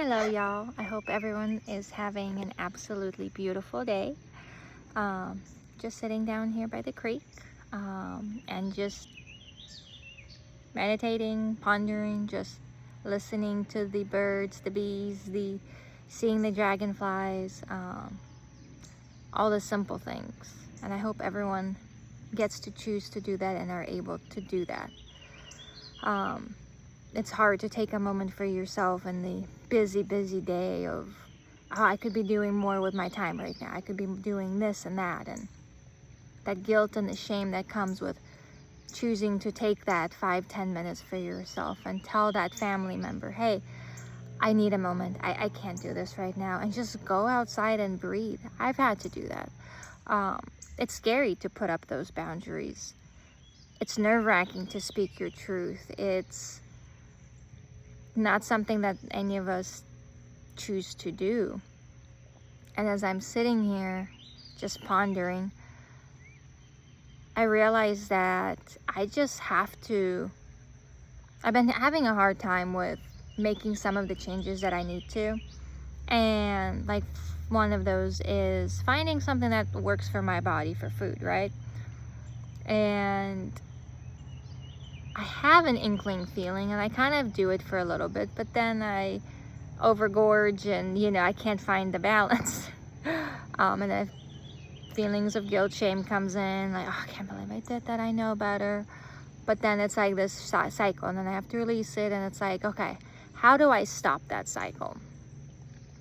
Hello, y'all. I hope everyone is having an absolutely beautiful day. Um, just sitting down here by the creek and just meditating, pondering, just listening to the birds, the bees, seeing the dragonflies, all the simple things. And I hope everyone gets to choose to do that and are able to do that. It's hard to take a moment for yourself in the busy day of, oh, I could be doing more with my time right now. I could be doing this and that. And that guilt and the shame that comes with choosing to take that 5-10 minutes for yourself and tell that family member, hey, I need a moment. I can't do this right now. And just go outside and breathe. I've had to do that. It's scary to put up those boundaries. It's nerve-wracking to speak your truth. It's not something that any of us choose to do. And as I'm sitting here just pondering, I realize that I've been having a hard time with making some of the changes that I need to. And like one of those is finding something that works for my body for food, right? And I have an inkling feeling and I kind of do it for a little bit, but then I overgorge and I can't find the balance. And then feelings of guilt, shame comes in, like, oh, I can't believe I did that, I know better. But then it's like this cycle, and then I have to release it, and it's like, okay, how do I stop that cycle?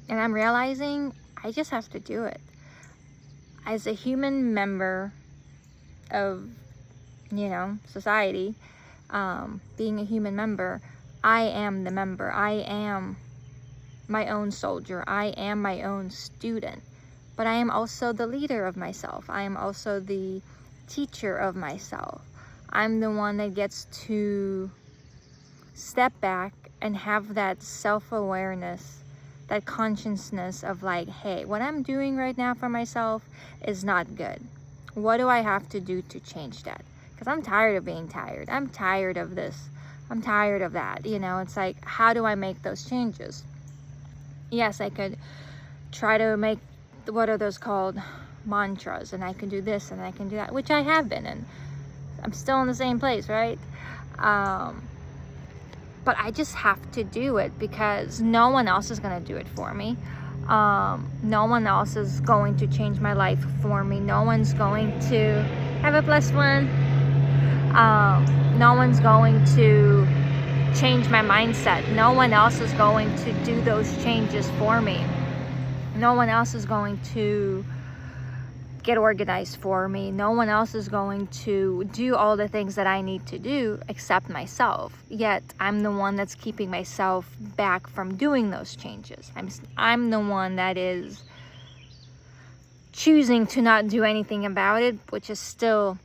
And I'm realizing I just have to do it. As a human member of, society, being a human member, I am the member. I am my own soldier. I am my own student. But I am also the leader of myself. I am also the teacher of myself. I'm the one that gets to step back and have that self-awareness, that consciousness of like, hey, what I'm doing right now for myself is not good. What do I have to do to change that? Because I'm tired of being tired. I'm tired of this. I'm tired of that. It's like, how do I make those changes? Yes, I could try to make, what are those called? Mantras, and I can do this and I can do that, which I have been, and I'm still in the same place, right? But I just have to do it because no one else is going to do it for me. No one else is going to change my life for me. No one's going to have a blessed one. No one's going to change my mindset. No one else is going to do those changes for me. No one else is going to get organized for me. No one else is going to do all the things that I need to do except myself. Yet I'm the one that's keeping myself back from doing those changes. I'm the one that is choosing to not do anything about it, which is still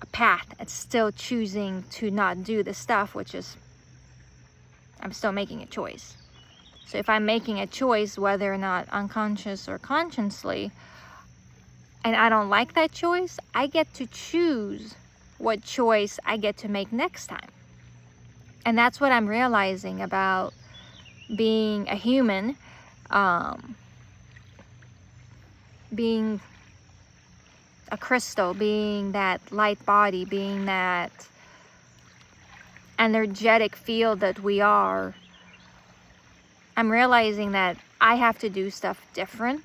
a path. It's still choosing to not do the stuff, which is, I'm still making a choice. So if I'm making a choice, whether or not unconscious or consciously, and I don't like that choice, I get to choose what choice I get to make next time. And that's what I'm realizing about being a human, being a crystal, being that light body, being that energetic field that we are. I'm realizing that I have to do stuff different.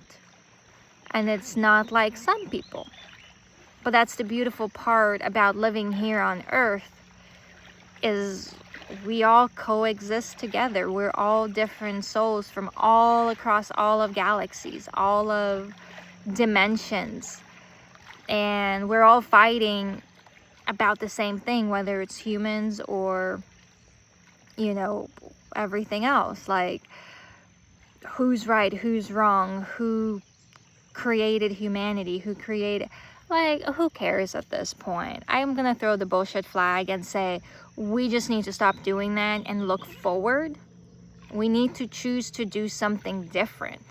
And it's not like some people. But that's the beautiful part about living here on Earth, is we all coexist together. We're all different souls from all across all of galaxies, all of dimensions. And we're all fighting about the same thing, whether it's humans or, everything else. Like, who's right, who's wrong, who created humanity, who cares at this point? I'm gonna throw the bullshit flag and say we just need to stop doing that and look forward. We need to choose to do something different,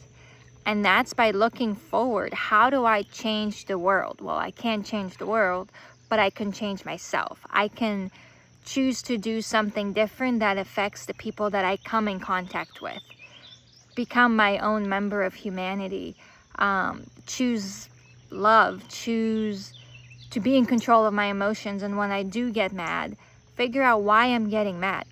and that's by looking forward. How do I change the world? Well, I can't change the world, but I can change myself. I can choose to do something different that affects the people that I come in contact with. become my own member of humanity, choose love, choose to be in control of my emotions. And when I do get mad, figure out why I'm getting mad,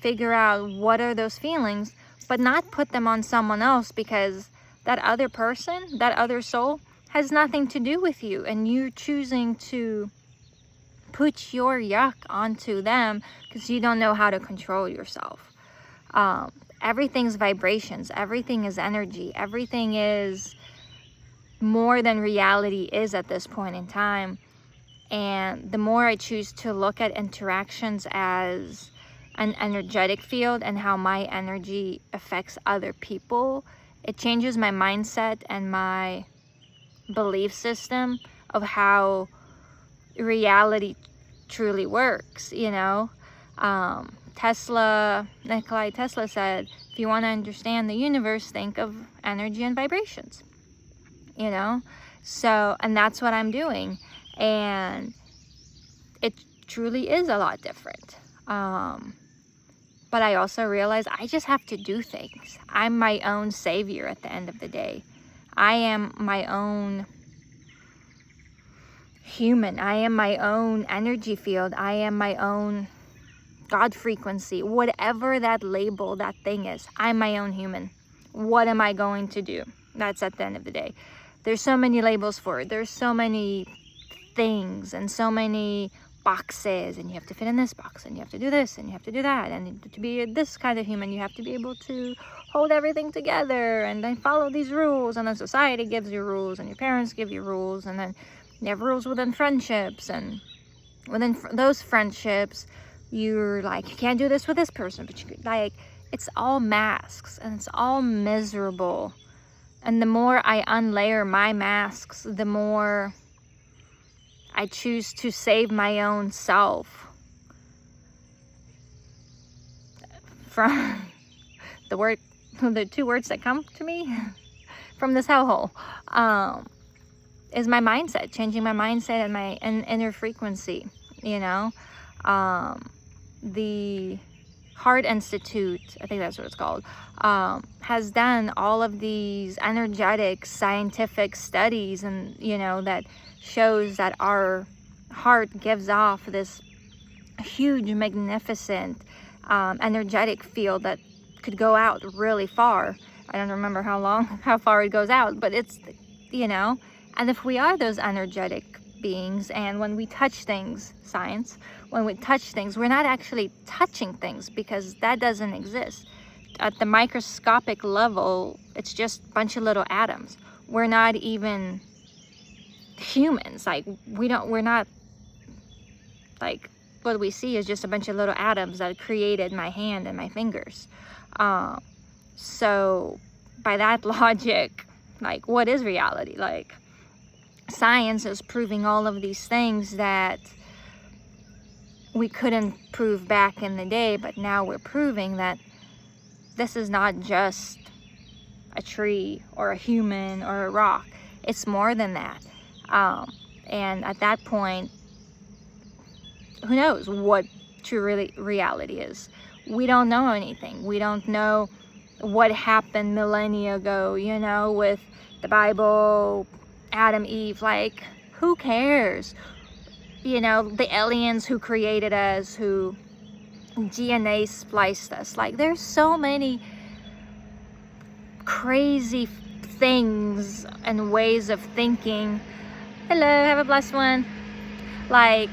figure out what are those feelings, but not put them on someone else, because that other person, that other soul, has nothing to do with you, and you're choosing to put your yuck onto them because you don't know how to control yourself. Everything's vibrations, everything is energy, everything is more than reality is at this point in time. And the more I choose to look at interactions as an energetic field and how my energy affects other people, it changes my mindset and my belief system of how reality truly works, you know. Nikola Tesla said, if you want to understand the universe, think of energy and vibrations, you know. So, and that's what I'm doing, and it truly is a lot different. But I also realize I just have to do things. I'm my own savior at the end of the day. I am my own human. I am my own energy field. I am my own God frequency. Whatever that label, that thing is, I'm my own human. What am I going to do? That's at the end of the day. There's so many labels for it. There's so many things and so many boxes, and you have to fit in this box, and you have to do this, and you have to do that, and to be this kind of human, you have to be able to hold everything together, and then follow these rules, and then society gives you rules, and your parents give you rules, and then you have rules within friendships, and within those friendships, you're like, you can't do this with this person, but you like, it's all masks, and it's all miserable. And the more I unlayer my masks, the more I choose to save my own self from the two words that come to me from this hellhole, is my mindset, changing my mindset and my inner frequency, you know. The Heart Institute, I think that's what it's called, has done all of these energetic scientific studies, and you know, that shows that our heart gives off this huge, magnificent energetic field that could go out really far. I don't remember how far it goes out, but it's, you know, and if we are those energetic beings, and when we touch things, science, when we touch things, we're not actually touching things, because that doesn't exist. At the microscopic level, it's just a bunch of little atoms. We're not even humans. Like, we're not, like, what we see is just a bunch of little atoms that created my hand and my fingers. So by that logic, like, what is reality? Like, science is proving all of these things that we couldn't prove back in the day, but now we're proving that this is not just a tree or a human or a rock. It's more than that. And at that point, who knows what true reality is? We don't know anything. We don't know what happened millennia ago, you know, with the Bible, Adam, Eve. Like, who cares? You know, the aliens who created us, who DNA spliced us. Like, there's so many crazy things and ways of thinking. Hello, have a blessed one. Like,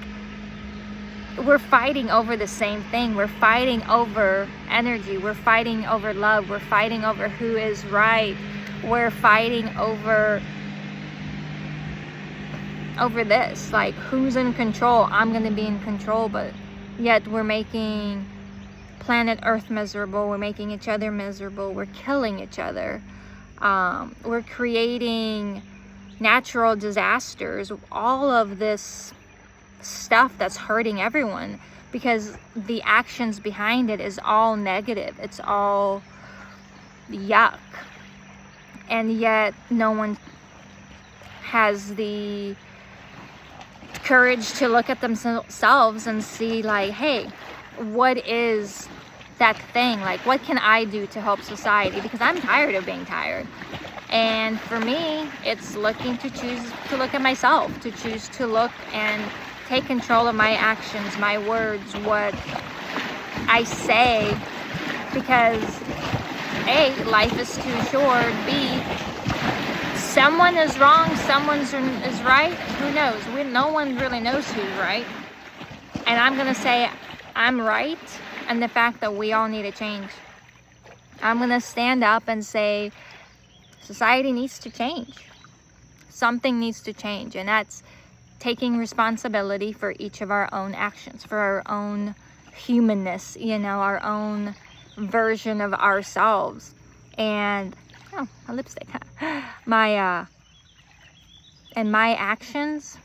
we're fighting over the same thing. We're fighting over energy. We're fighting over love. We're fighting over who is right. We're fighting over this, like, who's in control. I'm gonna be in control, but yet we're making planet Earth miserable. We're making each other miserable. We're killing each other. We're creating natural disasters. All of this stuff that's hurting everyone, because the actions behind it is all negative. It's all yuck. And yet no one has the courage to look at themselves and see, like, hey, what is that thing, like what can I do to help society, because I'm tired of being tired. And for me, it's looking to choose to look at myself, to choose to look and take control of my actions, my words, what I say, because A, life is too short, B, someone is wrong, someone is right, who knows? No one really knows who's right. And I'm gonna say I'm right, and the fact that we all need a change. I'm gonna stand up and say society needs to change. Something needs to change, and that's taking responsibility for each of our own actions, for our own humanness, our own version of ourselves. And my lipstick. My actions,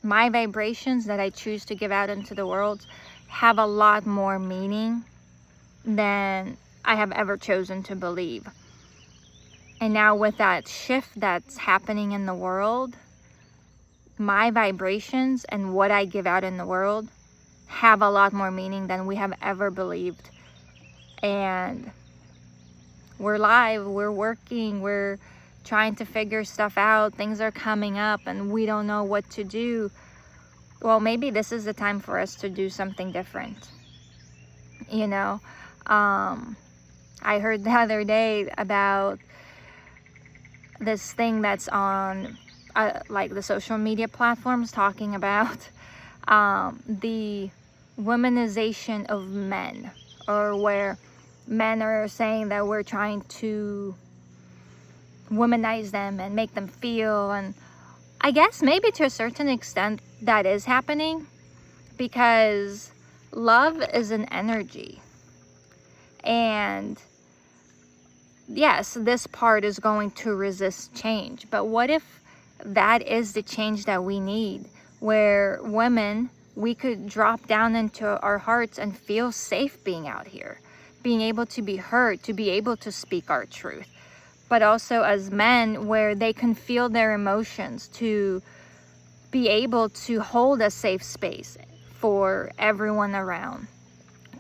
my vibrations that I choose to give out into the world have a lot more meaning than I have ever chosen to believe. And now with that shift that's happening in the world, my vibrations and what I give out in the world have a lot more meaning than we have ever believed. And we're live, we're working, we're trying to figure stuff out, things are coming up and we don't know what to do. Well, maybe this is the time for us to do something different. I heard the other day about this thing that's on like the social media platforms, talking about the womanization of men, or where men are saying that we're trying to womanize them and make them feel. And I guess maybe to a certain extent that is happening, because love is an energy. And yes, this part is going to resist change, but what if that is the change that we need, where women, we could drop down into our hearts and feel safe being out here, being able to be heard, to be able to speak our truth. But also as men, where they can feel their emotions, to be able to hold a safe space for everyone around,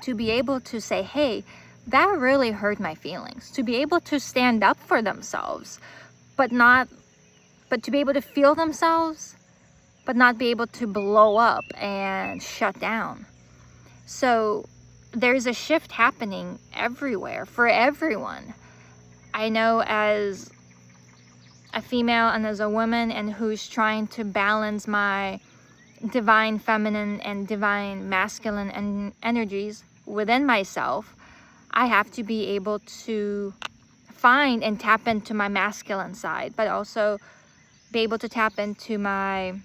to be able to say, hey, that really hurt my feelings, to be able to stand up for themselves, but to be able to feel themselves, but not be able to blow up and shut down. So there's a shift happening everywhere for everyone. I know as a female and as a woman, and who's trying to balance my divine feminine and divine masculine energies within myself, I have to be able to find and tap into my masculine side, but also be able to tap into my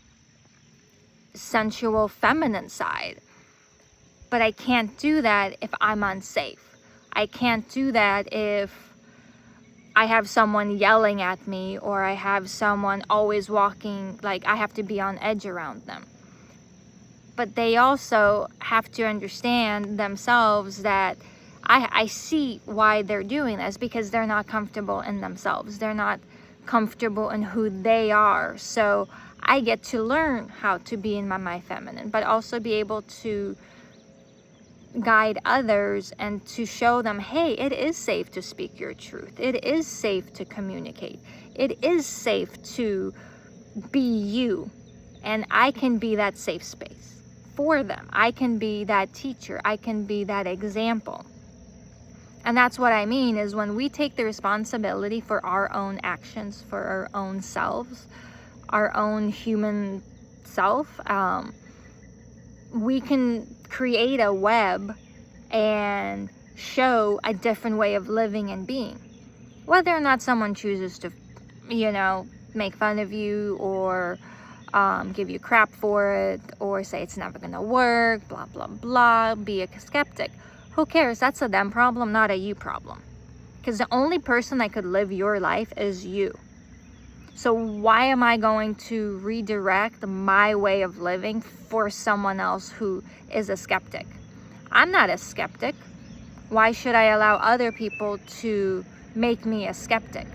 sensual feminine side. But I can't do that if I'm unsafe. I can't do that if I have someone yelling at me, or I have someone always walking, like I have to be on edge around them. But they also have to understand themselves that I see why they're doing this, because they're not comfortable in themselves. They're not comfortable in who they are. So I get to learn how to be in my feminine, but also be able to guide others and to show them, hey, it is safe to speak your truth. It is safe to communicate. It is safe to be you. And I can be that safe space for them. I can be that teacher. I can be that example. And that's what I mean, is when we take the responsibility for our own actions, for our own selves, our own human self, we can create a web and show a different way of living and being. Whether or not someone chooses to, make fun of you, or give you crap for it, or say it's never gonna work, blah, blah, blah, be a skeptic. Who cares? That's a them problem, not a you problem. Because the only person that could live your life is you. So why am I going to redirect my way of living for someone else who is a skeptic? I'm not a skeptic. Why should I allow other people to make me a skeptic?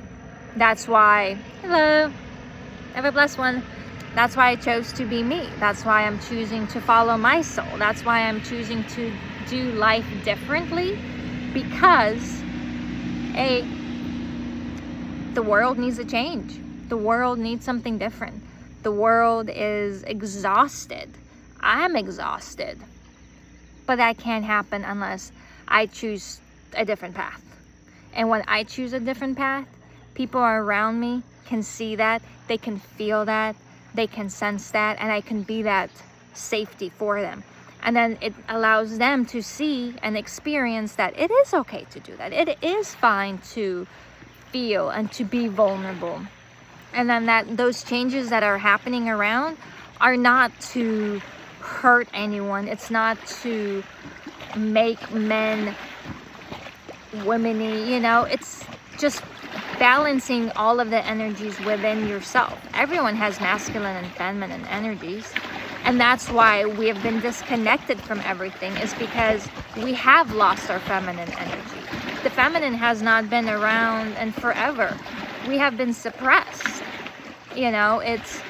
That's why, hello, have a blessed one. That's why I chose to be me. That's why I'm choosing to follow my soul. That's why I'm choosing to do life differently, because the world needs a change. The world needs something different. The world is exhausted. I'm exhausted. But that can't happen unless I choose a different path. And when I choose a different path, people around me can see that, they can feel that, they can sense that, and I can be that safety for them. And then it allows them to see and experience that it is okay to do that. It is fine to feel and to be vulnerable. And then that those changes that are happening around are not to hurt anyone. It's not to make men womeny, you know, it's just balancing all of the energies within yourself. Everyone has masculine and feminine energies, and that's why we have been disconnected from everything, is because we have lost our feminine energy. The feminine has not been around and forever. We have been suppressed. You know, it's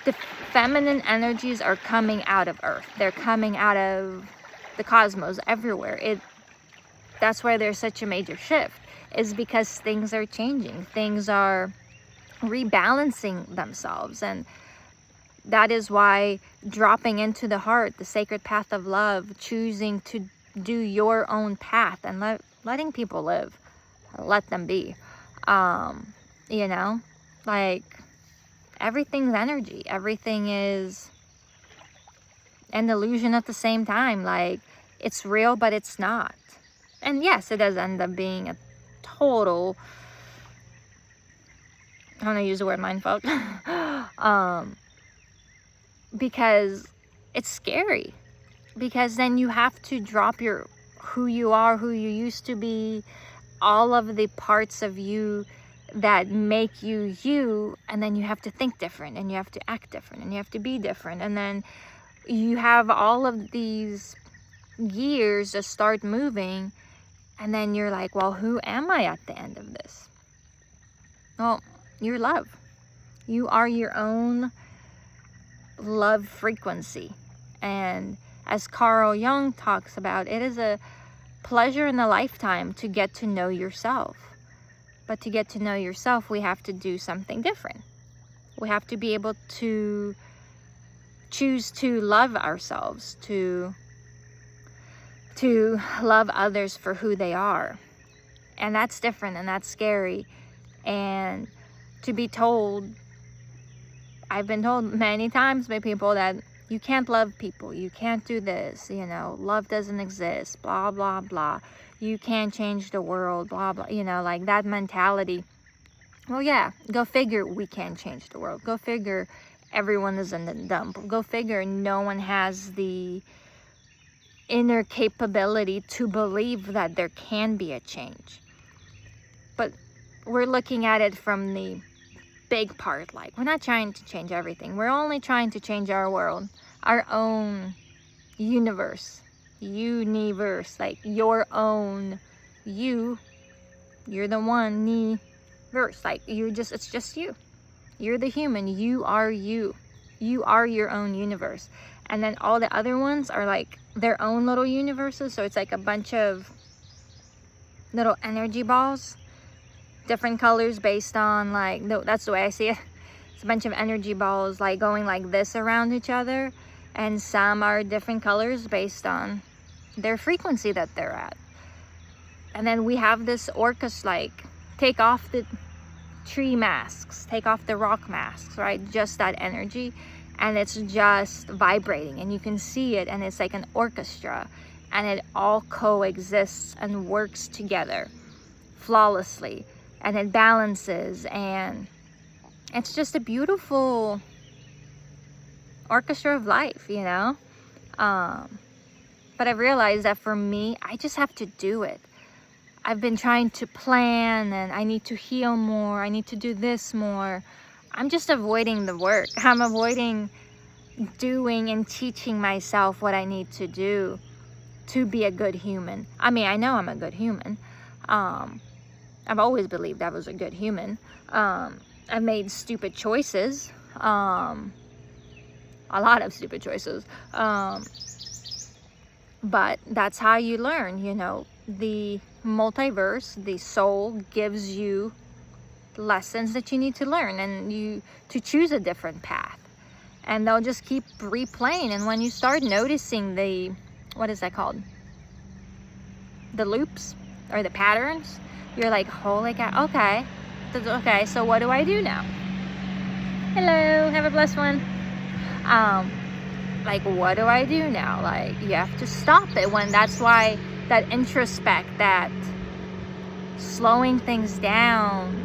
the feminine energies are coming out of Earth. They're coming out of the cosmos everywhere. That's why there's such a major shift, is because things are changing. Things are rebalancing themselves. And that is why dropping into the heart, the sacred path of love, choosing to do your own path and letting people live, let them be. You know, like everything's energy. Everything is an illusion at the same time. Like, it's real, but it's not. And yes, it does end up being a total, I don't know, use the word mindfuck. Because it's scary. Because then you have to drop who you are, who you used to be, all of the parts of you that make you you, and then you have to think different, and you have to act different, and you have to be different, and then you have all of these gears that start moving, and then you're like, well, who am I at the end of this? Well, you're love. You are your own love frequency. And as Carl Jung talks about, it is a pleasure in a lifetime to get to know yourself. But to get to know yourself, we have to do something different. We have to be able to choose to love ourselves, to love others for who they are. And that's different, and that's scary. And to be told, I've been told many times by people that you can't love people, you can't do this, you know, love doesn't exist, blah, blah, blah. You can't change the world, blah, blah, you know, like that mentality. Well, yeah, go figure we can't change the world. Go figure everyone is in the dump. Go figure no one has the inner capability to believe that there can be a change. But we're looking at it from the big part. Like, we're not trying to change everything. We're only trying to change our world, our own universe, like your own you're the one, me verse, like it's just you're the human, you are your own universe. And then all the other ones are like their own little universes. So it's like a bunch of little energy balls, different colors based on, like, no, that's the way I see it. It's a bunch of energy balls like going like this around each other, and some are different colors based on their frequency that they're at. And then we have this orchestra, like, take off the tree masks, take off the rock masks, right? Just that energy, and it's just vibrating, and you can see it, and it's like an orchestra, and it all coexists and works together flawlessly, and it balances, and it's just a beautiful orchestra of life, you know. But I realized that for me, I just have to do it. I've been trying to plan, and I need to heal more, I need to do this more. I'm just avoiding the work. I'm avoiding doing and teaching myself what I need to do to be a good human. I mean, I know I'm a good human. I've always believed I was a good human. I've made stupid choices, a lot of stupid choices, but that's how you learn. You know, the multiverse, the soul gives you lessons that you need to learn, and you to choose a different path, and they'll just keep replaying. And when you start noticing the, what is that called, the loops or the patterns, you're like, holy cow, okay, so what do I do now? Hello, have a blessed one. Like, what do I do now? Like, you have to stop it. When that's why that introspect, that slowing things down,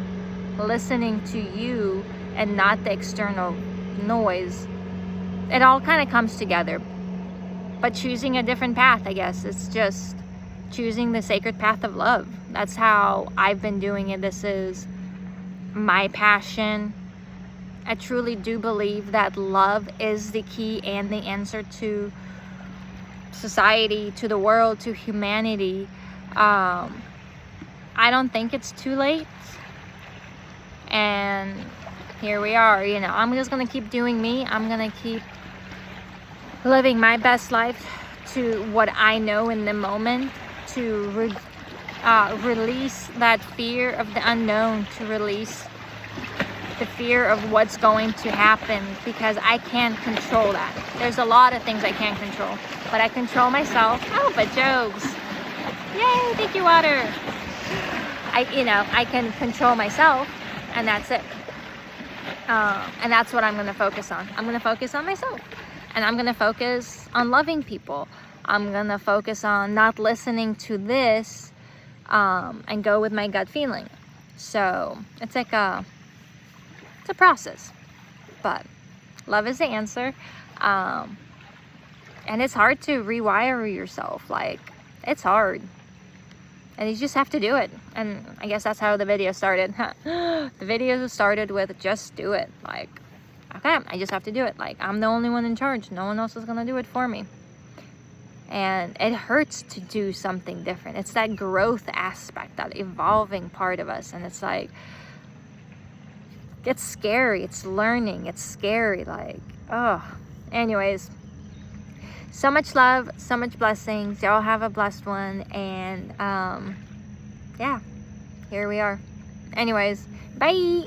listening to you and not the external noise, it all kind of comes together. But choosing a different path, I guess, it's just choosing the sacred path of love. That's how I've been doing it. This is my passion. I truly do believe that love is the key and the answer to society, to the world, to humanity. I don't think it's too late. And here we are. You know, I'm just going to keep doing me. I'm going to keep living my best life to what I know in the moment, to release that fear of the unknown, to release the fear of what's going to happen, because I can't control that. There's a lot of things I can't control, but I control myself. Oh, but jokes. Yay, thank you, water. I can control myself, and that's it. And that's what I'm going to focus on. I'm going to focus on myself, and I'm going to focus on loving people. I'm going to focus on not listening to this, and go with my gut feeling. So it's like it's a process, but love is the answer. And it's hard to rewire yourself. Like, it's hard, and you just have to do it. And I guess that's how the video started. The video started with just do it. Like, okay, I just have to do it. Like, I'm the only one in charge. No one else is gonna do it for me. And it hurts to do something different. It's that growth aspect, that evolving part of us. And it's like, it's scary. It's learning. It's scary. Like, oh. Anyways, so much love, so much blessings. Y'all have a blessed one. And yeah, here we are. Anyways, bye.